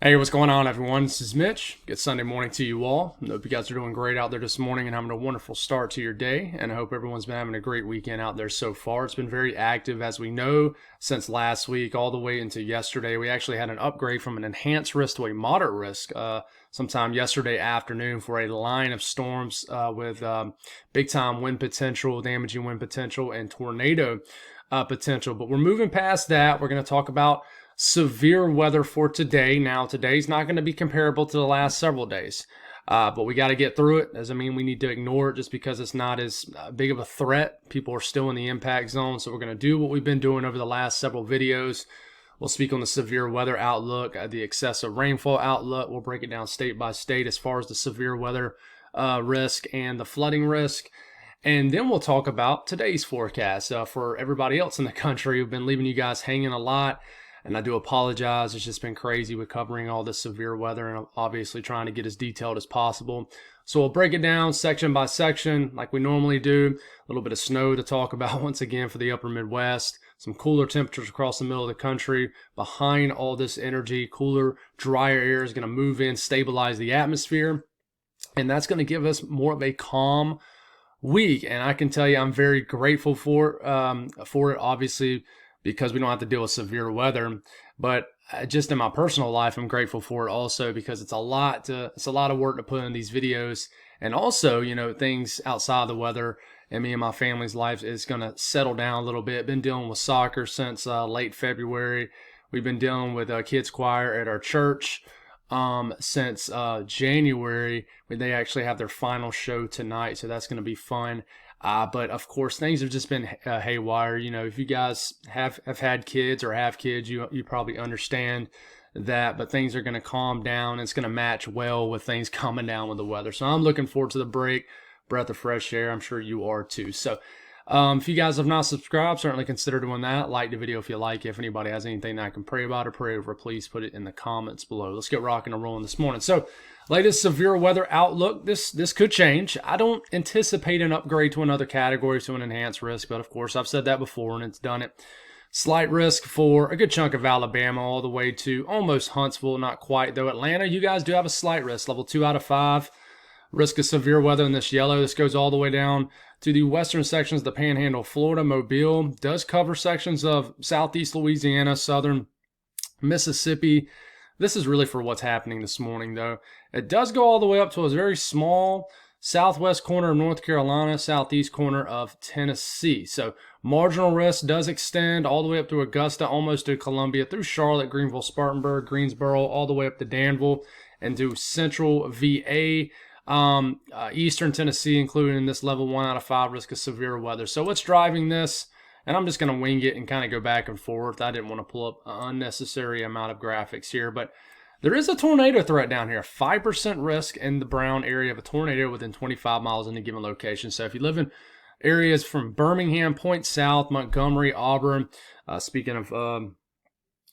Hey, what's going on, everyone? This is Mitch. Good Sunday morning to you all. I hope you guys are doing great out there this morning and having a wonderful start to your day. And I hope everyone's been having a great weekend out there so far. It's been very active, as we know, since last week all the way into yesterday. We actually had an upgrade from an enhanced risk to a moderate risk sometime yesterday afternoon for a line of storms with big time wind potential, damaging wind potential, and tornado potential. But we're moving past that. We're going to talk about severe weather for today. Now, today's not going to be comparable to the last several days, but we got to get through it. Doesn't mean we need to ignore it just because it's not as big of a threat. People are still in the impact zone, so we're going to do what we've been doing over the last several videos. We'll speak on the severe weather outlook, the excessive rainfall outlook. We'll break it down state by state as far as the severe weather risk and the flooding risk. And then we'll talk about today's forecast for everybody else in the country. We've been leaving you guys hanging a lot. And I do apologize. It's just been crazy with covering all this severe weather and obviously trying to get as detailed as possible. So we'll break it down section by section like we normally do. A little bit of snow to talk about once again for the upper Midwest. Some cooler temperatures across the middle of the country. Behind all this energy, cooler, drier air is going to move in, stabilize the atmosphere. And that's going to give us more of a calm week. And I can tell you I'm very grateful for it, obviously, because we don't have to deal with severe weather. But just in my personal life, I'm grateful for it also because it's a lot of work to put in these videos. And also, things outside the weather and me and my family's life is going to settle down a little bit. Been dealing with soccer since late February. We've been dealing with kids choir at our church since January. They actually have their final show tonight, so that's going to be fun. But of course, things have just been haywire. If you guys have had kids or have kids, you probably understand that. But things are going to calm down. It's going to match well with things calming down with the weather. So I'm looking forward to the break, breath of fresh air. I'm sure you are too. So if you guys have not subscribed, certainly consider doing that. Like the video if you like it. If anybody has anything that I can pray about or pray over, please put it in the comments below. Let's get rocking and rolling this morning. So latest severe weather outlook. This could change. I don't anticipate an upgrade to another category to an enhanced risk, but of course I've said that before and it's done it. Slight risk for a good chunk of Alabama all the way to almost Huntsville, not quite though. Atlanta, you guys do have a slight risk, level 2 out of 5. Risk of severe weather in this yellow. This goes all the way down to the western sections of the Panhandle, Florida. Mobile does cover sections of southeast Louisiana, southern Mississippi. This is really for what's happening this morning, though. It does go all the way up to a very small southwest corner of North Carolina, southeast corner of Tennessee. So marginal risk does extend all the way up to Augusta, almost to Columbia, through Charlotte, Greenville, Spartanburg, Greensboro, all the way up to Danville, and to central VA. Eastern Tennessee included in this level 1 out of 5 risk of severe weather. So what's driving this? And I'm just going to wing it and kind of go back and forth. I didn't want to pull up an unnecessary amount of graphics here, but there is a tornado threat down here. 5% risk in the Brown area of a tornado within 25 miles in a given location. So if you live in areas from Birmingham, Point South, Montgomery, Auburn, speaking of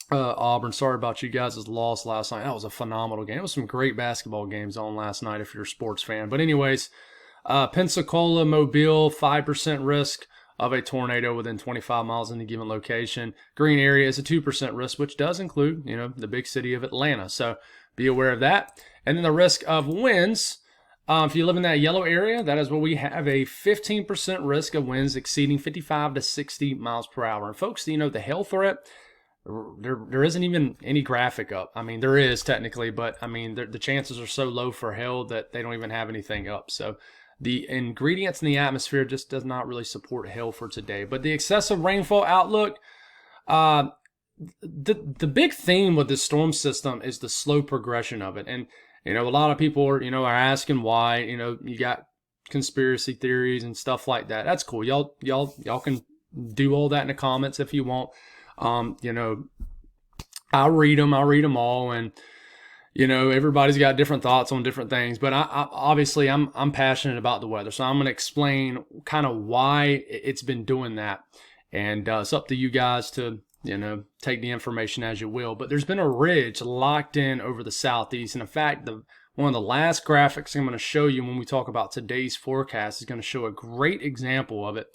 Auburn, sorry about you guys' loss last night. That was a phenomenal game. It was some great basketball games on last night if you're a sports fan. But anyways, Pensacola, Mobile, 5% risk of a tornado within 25 miles in a given location. Green area is a 2% risk, which does include, the big city of Atlanta. So be aware of that. And then the risk of winds. If you live in that yellow area, that is where we have a 15% risk of winds exceeding 55 to 60 miles per hour. And folks, the hail threat, there isn't even any graphic up. I mean, there is technically, but I mean, the chances are so low for hail that they don't even have anything up. So the ingredients in the atmosphere just does not really support hail for today. But the excessive rainfall outlook, the big theme with this storm system is the slow progression of it. And, a lot of people are asking why, you got conspiracy theories and stuff like that. That's cool. Y'all can do all that in the comments if you want. I read them all, and everybody's got different thoughts on different things. But I'm passionate about the weather, so I'm going to explain kind of why it's been doing that, and it's up to you guys to take the information as you will. But there's been a ridge locked in over the southeast, and in fact, one of the last graphics I'm going to show you when we talk about today's forecast is going to show a great example of it.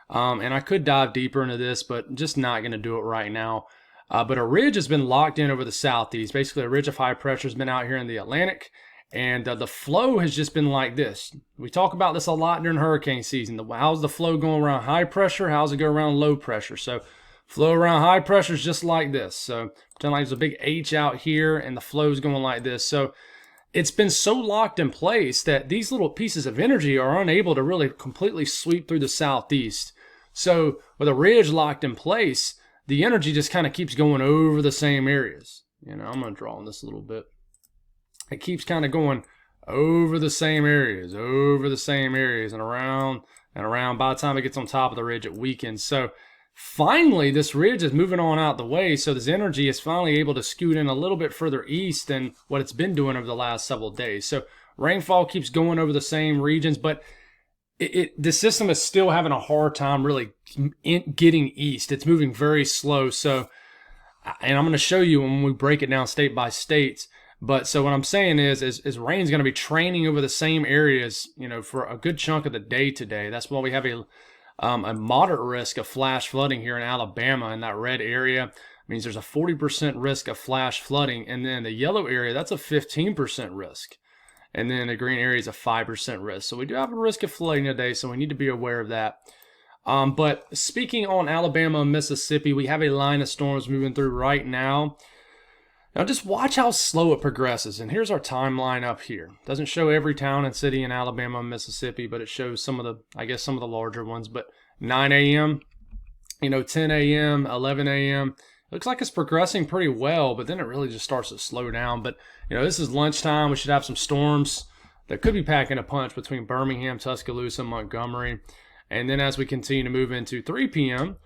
And I could dive deeper into this, but just not going to do it right now. But a ridge has been locked in over the southeast. Basically, a ridge of high pressure has been out here in the Atlantic, and the flow has just been like this. We talk about this a lot during hurricane season. How's the flow going around high pressure? How's it go around low pressure? So flow around high pressure is just like this. So pretend like there's a big H out here, and the flow is going like this. So it's been so locked in place that these little pieces of energy are unable to really completely sweep through the southeast. So with a ridge locked in place, the energy just kind of keeps going over the same areas. I'm going to draw on this a little bit. It keeps kind of going over the same areas, and around and around. By the time it gets on top of the ridge, it weakens. So finally, this ridge is moving on out the way, so this energy is finally able to scoot in a little bit further east than what it's been doing over the last several days. So rainfall keeps going over the same regions, but the system is still having a hard time really getting east. It's moving very slow. So, and I'm going to show you when we break it down state by state. But so what I'm saying is rain's going to be training over the same areas, for a good chunk of the day today. That's why we have a moderate risk of flash flooding here in Alabama in that red area. It means there's a 40% risk of flash flooding. And then the yellow area, that's a 15% risk. And then the green area is a 5% risk. So we do have a risk of flooding today, so we need to be aware of that. But speaking on Alabama and Mississippi, we have a line of storms moving through right now. Now just watch how slow it progresses. And here's our timeline up here. Doesn't show every town and city in Alabama and Mississippi, but it shows some of the larger ones. But 9 a.m., 10 a.m., 11 a.m., looks like it's progressing pretty well, but then it really just starts to slow down. But, this is lunchtime. We should have some storms that could be packing a punch between Birmingham, Tuscaloosa, Montgomery. And then as we continue to move into 3 p.m.,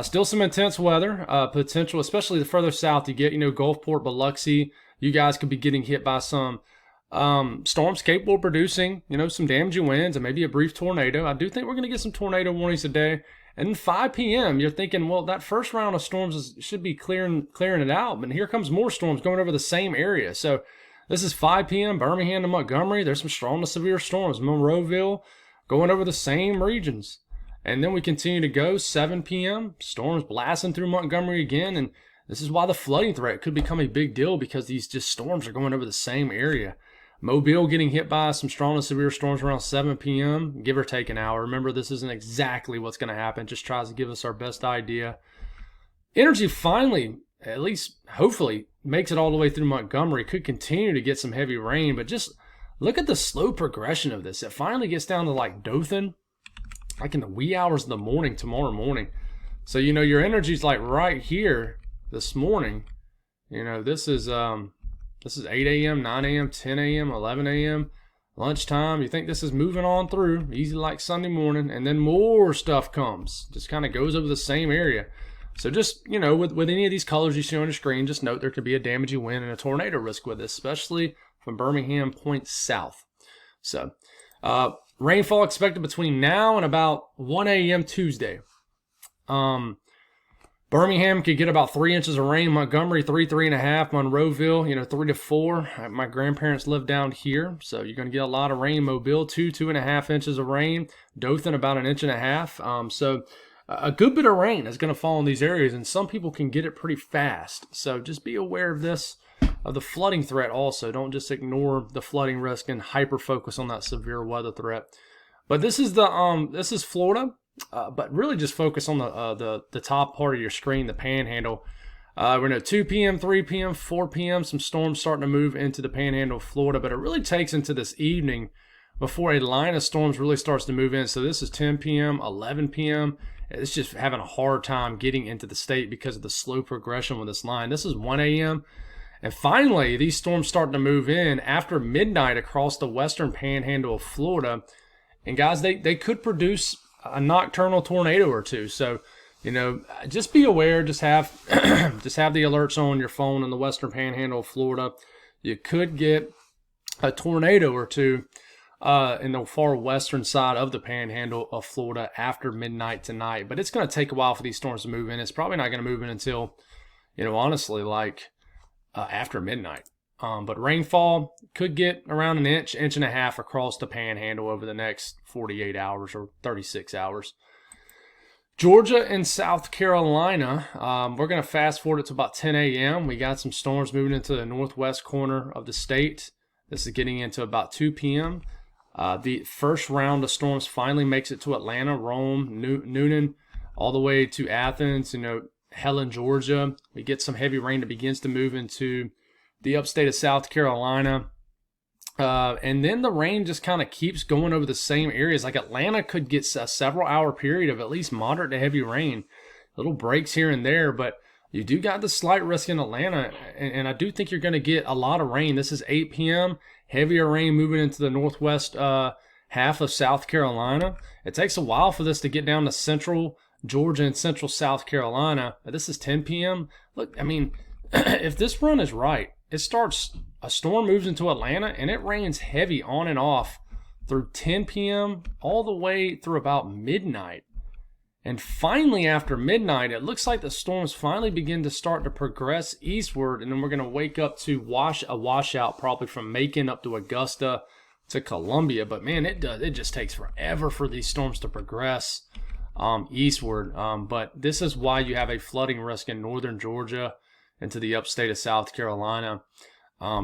still some intense weather potential, especially the further south you get, Gulfport, Biloxi. You guys could be getting hit by some storms capable of producing, some damaging winds and maybe a brief tornado. I do think we're going to get some tornado warnings today. And then 5 p.m., you're thinking, well, that first round of storms should be clearing it out. But here comes more storms going over the same area. So this is 5 p.m., Birmingham to Montgomery. There's some strong to severe storms. Monroeville going over the same regions. And then we continue to go 7 p.m., storms blasting through Montgomery again. And this is why the flooding threat could become a big deal, because these just storms are going over the same area. Mobile getting hit by some strong to severe storms around 7 p.m., give or take an hour. Remember, this isn't exactly what's going to happen. Just tries to give us our best idea. Energy finally, at least hopefully, makes it all the way through Montgomery. Could continue to get some heavy rain, but just look at the slow progression of this. It finally gets down to like Dothan, like in the wee hours of the morning tomorrow morning. So, your energy's like right here this morning. This is 8 a.m., 9 a.m., 10 a.m., 11 a.m., lunchtime. You think this is moving on through, easy like Sunday morning, and then more stuff comes. Just kind of goes over the same area. So just, with any of these colors you see on your screen, just note there could be a damaging wind and a tornado risk with this, especially from Birmingham points south. So, rainfall expected between now and about 1 a.m. Tuesday. Birmingham could get about 3 inches of rain. Montgomery, 3.5. Monroeville, 3 to 4. My grandparents live down here, so you're going to get a lot of rain. Mobile, 2.5 inches of rain. Dothan, about 1.5 inches. So a good bit of rain is going to fall in these areas, and some people can get it pretty fast. So just be aware of this, of the flooding threat also. Don't just ignore the flooding risk and hyper-focus on that severe weather threat. But this is Florida. But really just focus on the top part of your screen, the panhandle. We're at 2 p.m., 3 p.m., 4 p.m. Some storms starting to move into the panhandle of Florida, but it really takes into this evening before a line of storms really starts to move in. So this is 10 p.m., 11 p.m. It's just having a hard time getting into the state because of the slow progression with this line. This is 1 a.m. And finally, these storms starting to move in after midnight across the western panhandle of Florida. And guys, they could produce a nocturnal tornado or two. So, just be aware, just have the alerts on your phone in the western panhandle of Florida. You could get a tornado or two in the far western side of the panhandle of Florida after midnight tonight. But it's going to take a while for these storms to move in. It's probably not going to move in until, honestly, after midnight. But rainfall could get around an inch, 1.5 inches across the panhandle over the next 48 hours or 36 hours. Georgia and South Carolina, we're going to fast forward it to about 10 a.m. We got some storms moving into the northwest corner of the state. This is getting into about 2 p.m. The first round of storms finally makes it to Atlanta, Rome, Noonan, all the way to Athens, Helen, Georgia. We get some heavy rain that begins to move into the upstate of South Carolina. And then the rain just kind of keeps going over the same areas. Like Atlanta could get a several hour period of at least moderate to heavy rain. Little breaks here and there, but you do got the slight risk in Atlanta. And I do think you're going to get a lot of rain. This is 8 p.m. Heavier rain moving into the northwest half of South Carolina. It takes a while for this to get down to central Georgia and central South Carolina. But this is 10 p.m. Look, I mean, if this run is right, a storm moves into Atlanta and it rains heavy on and off through 10 p.m. all the way through about midnight. And finally, after midnight, it looks like the storms finally begin to start to progress eastward, and then we're going to wake up to a washout probably from Macon up to Augusta to Columbia. But man, it just takes forever for these storms to progress eastward. But this is why you have a flooding risk in northern Georgia into the upstate of South Carolina,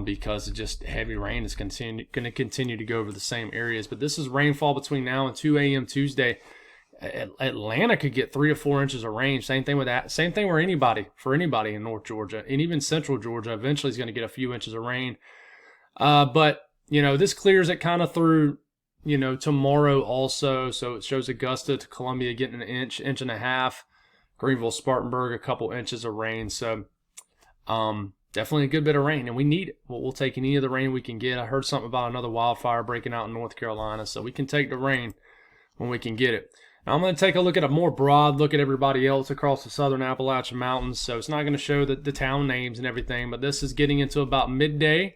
because of just heavy rain is going to continue to go over the same areas. But this is rainfall between now and 2 a.m. Tuesday. Atlanta could get 3 or 4 inches of rain. Same thing with that. Same thing for anybody in North Georgia and even Central Georgia. Eventually, is going to get a few inches of rain. But this clears it kind of through tomorrow also. So it shows Augusta to Columbia getting an inch and a half. Greenville, Spartanburg, a couple inches of rain. So definitely a good bit of rain, and we need it. We'll take any of the rain we can get. I heard something about another wildfire breaking out in North Carolina, so we can take the rain when we can get it. Now I'm going to take a look at a more broad look at everybody else across the southern Appalachian Mountains. So it's not going to show the town names and everything, but this is getting into about midday.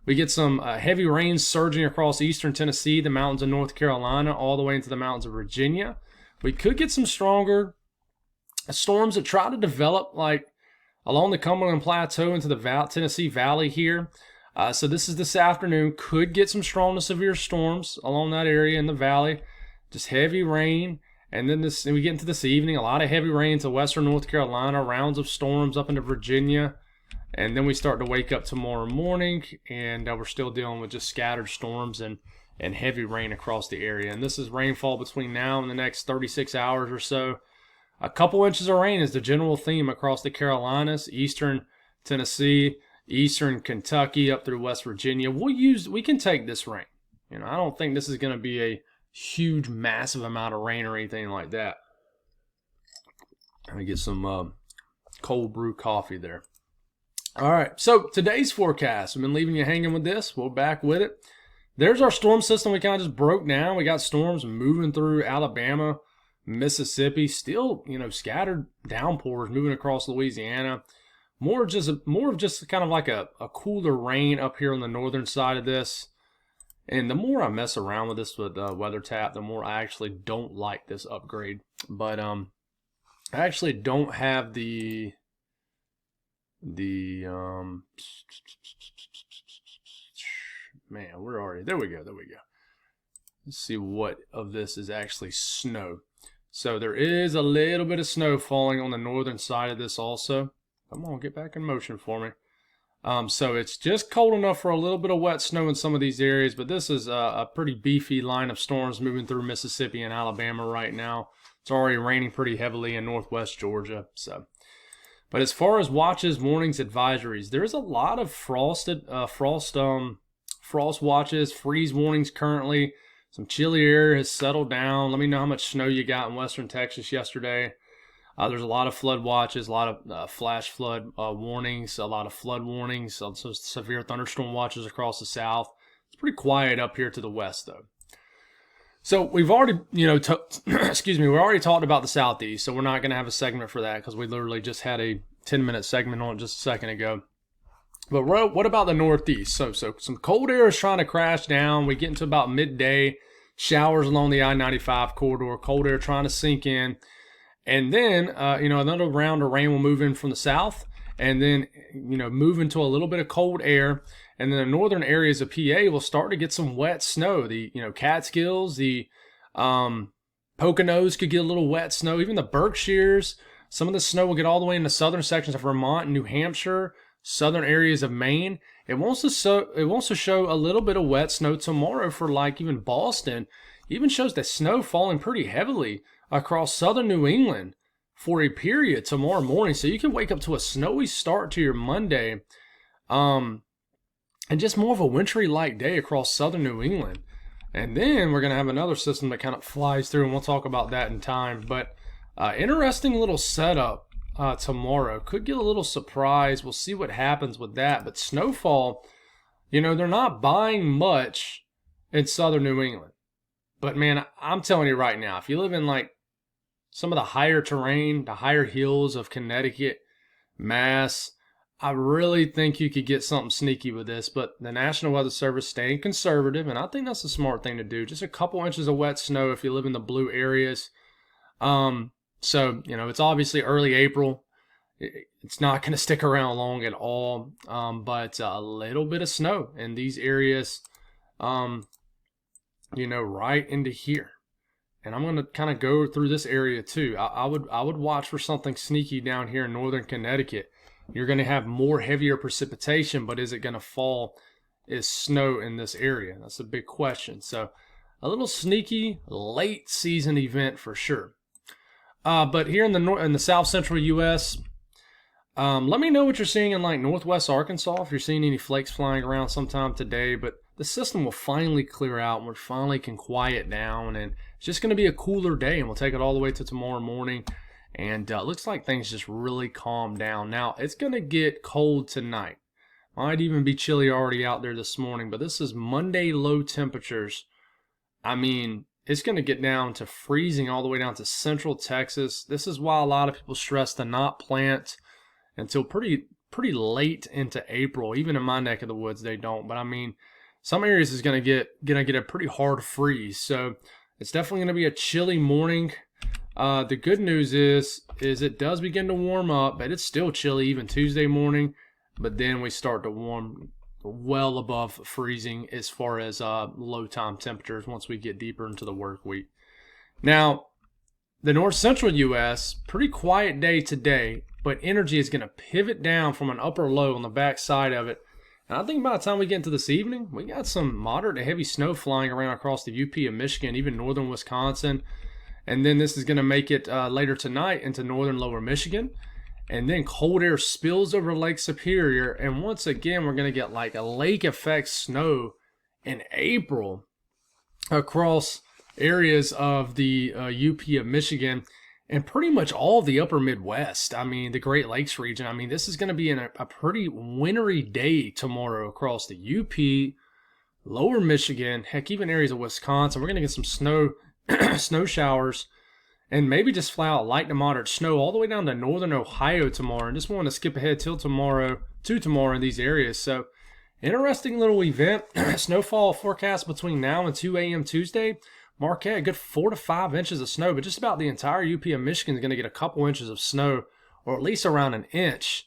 We get some heavy rain surging across eastern Tennessee, the mountains of North Carolina, all the way into the mountains of Virginia. We could get some stronger storms that try to develop like along the Cumberland Plateau into the Tennessee Valley here. So this is this afternoon. Could get some strong to severe storms along that area in the valley. Just heavy rain. And then we get into this evening. A lot of heavy rain into western North Carolina. Rounds of storms up into Virginia. And then we start to wake up tomorrow morning. And we're still dealing with just scattered storms and heavy rain across the area. And this is rainfall between now and the next 36 hours or so. A couple inches of rain is the general theme across the Carolinas, eastern Tennessee, eastern Kentucky, up through West Virginia. We can take this rain. I don't think this is going to be a huge, massive amount of rain or anything like that. Let me get some cold brew coffee there. All right, so today's forecast. I've been leaving you hanging with this. We're back with it. There's our storm system we kind of just broke down. We got storms moving through Alabama, Mississippi, still, scattered downpours moving across Louisiana. More of just kind of like a cooler rain up here on the northern side of this. And the more I mess around with this with WeatherTap, the more I actually don't like this upgrade. But I actually don't have the man, where are you? There we go. Let's see what of this is actually snow. So there is a little bit of snow falling on the northern side of this also. Come on, get back in motion for me. So it's just cold enough for a little bit of wet snow in some of these areas, but this is a pretty beefy line of storms moving through Mississippi and Alabama right now. It's already raining pretty heavily in northwest Georgia. But as far as watches, warnings, advisories, there's a lot of frost watches, freeze warnings currently. Some chilly air has settled down. Let me know how much snow you got in western Texas yesterday. There's a lot of flood watches, a lot of flash flood warnings, a lot of flood warnings, also severe thunderstorm watches across the south. It's pretty quiet up here to the west, though. So we've already, we already talked about the southeast, so we're not going to have a segment for that because we literally just had a 10-minute segment on it just a second ago. But what about the northeast? So some cold air is trying to crash down. We get into about midday, showers along the I-95 corridor, cold air trying to sink in. And then, another round of rain will move in from the south and then, move into a little bit of cold air. And then the northern areas of PA will start to get some wet snow. The, Catskills, the Poconos could get a little wet snow. Even the Berkshires, some of the snow will get all the way into southern sections of Vermont and New Hampshire, southern areas of Maine. It will also show a little bit of wet snow tomorrow for like even Boston. It even shows the snow falling pretty heavily across southern New England for a period tomorrow morning. So you can wake up to a snowy start to your Monday. And just more of a wintry-like day across southern New England. And then we're going to have another system that kind of flies through, and we'll talk about that in time. But interesting little setup tomorrow. Could get a little surprise. We'll see what happens with that. But snowfall, they're not buying much in southern New England. But, man, I'm telling you right now, if you live in, like, some of the higher terrain, the higher hills of Connecticut, Mass, I really think you could get something sneaky with this, but the National Weather Service staying conservative, and I think that's a smart thing to do. Just a couple inches of wet snow if you live in the blue areas. So, it's obviously early April. It's not going to stick around long at all, but a little bit of snow in these areas, right into here. And I'm going to kind of go through this area too. I would watch for something sneaky down here in northern Connecticut. You're going to have more heavier precipitation, but is it going to fall as snow in this area? That's a big question. So a little sneaky late season event for sure. But here in the south central U.S., let me know what you're seeing in like northwest Arkansas, if you're seeing any flakes flying around sometime today. But the system will finally clear out and we finally can quiet down. And it's just going to be a cooler day, and we'll take it all the way to tomorrow morning. And it looks like things just really calm down. Now, it's going to get cold tonight. Might even be chilly already out there this morning. But this is Monday low temperatures. I mean, it's going to get down to freezing all the way down to central Texas. This is why a lot of people stress to not plant until pretty late into April. Even in my neck of the woods, they don't. But, I mean, some areas is going to get a pretty hard freeze. So, it's definitely going to be a chilly morning. The good news is it does begin to warm up, but it's still chilly even Tuesday morning. But then we start to warm well above freezing as far as low time temperatures once we get deeper into the work week. Now, the north central U.S., pretty quiet day today, but energy is going to pivot down from an upper low on the back side of it. And I think by the time we get into this evening, we got some moderate to heavy snow flying around across the UP of Michigan, even northern Wisconsin. And then this is going to make it later tonight into northern lower Michigan. And then cold air spills over Lake Superior. And once again, we're going to get like a lake effect snow in April across areas of the UP of Michigan and pretty much all of the upper Midwest. I mean, the Great Lakes region. I mean, this is going to be a pretty wintry day tomorrow across the UP, lower Michigan, heck, even areas of Wisconsin. We're going to get some snow showers, and maybe just flat out light to moderate snow all the way down to northern Ohio tomorrow. And just want to skip ahead till tomorrow in these areas. So, interesting little event. Snowfall forecast between now and 2 a.m. Tuesday. Marquette, a good 4 to 5 inches of snow, but just about the entire UP of Michigan is going to get a couple inches of snow, or at least around an inch.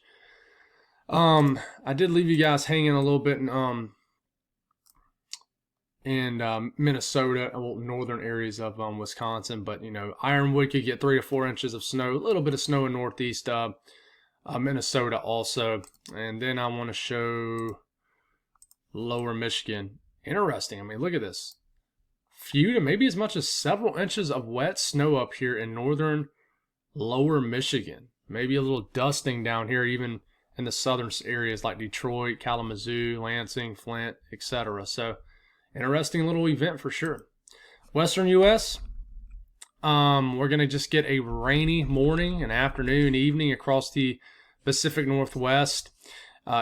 I did leave you guys hanging a little bit in Minnesota, northern areas of Wisconsin, but Ironwood could get 3 to 4 inches of snow, a little bit of snow in northeast Minnesota also. And then I want to show lower Michigan. Interesting. I mean, look at this. Few to maybe as much as several inches of wet snow up here in northern lower Michigan. Maybe a little dusting down here, even in the southern areas like Detroit, Kalamazoo, Lansing, Flint, etc. So, interesting little event for sure. Western U.S., we're going to just get a rainy morning and afternoon, evening across the Pacific Northwest,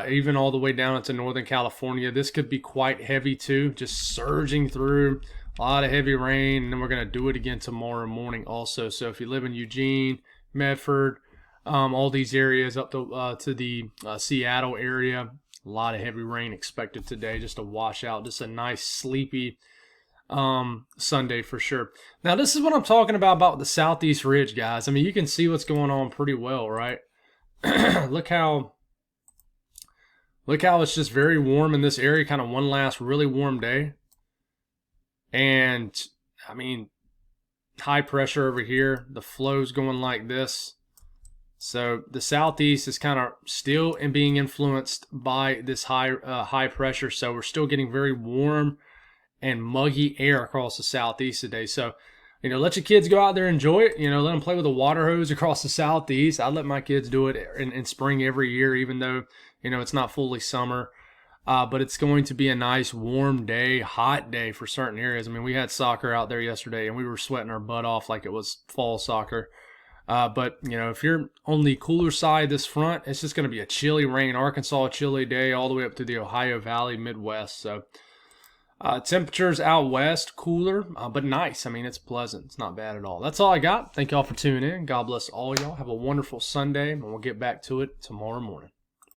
even all the way down into Northern California. This could be quite heavy too, just surging through. A lot of heavy rain, and then we're going to do it again tomorrow morning also. So if you live in Eugene, Medford, all these areas up to the Seattle area, a lot of heavy rain expected today, just a washout, just a nice sleepy Sunday for sure. Now this is what I'm talking about the Southeast Ridge, guys. I mean, you can see what's going on pretty well, right? Look how it's just very warm in this area, kind of one last really warm day. And, I mean, high pressure over here. The flow's going like this. So the southeast is kind of still being influenced by this high pressure. So we're still getting very warm and muggy air across the southeast today. So, let your kids go out there and enjoy it. Let them play with a water hose across the southeast. I let my kids do it in spring every year, even though, it's not fully summer. But it's going to be a nice warm day, hot day for certain areas. I mean, we had soccer out there yesterday and we were sweating our butt off like it was fall soccer. But, if you're on the cooler side this front, it's just going to be a chilly rain, Arkansas chilly day all the way up to the Ohio Valley, Midwest. So temperatures out west, cooler, but nice. I mean, it's pleasant. It's not bad at all. That's all I got. Thank y'all for tuning in. God bless all y'all. Have a wonderful Sunday, and we'll get back to it tomorrow morning.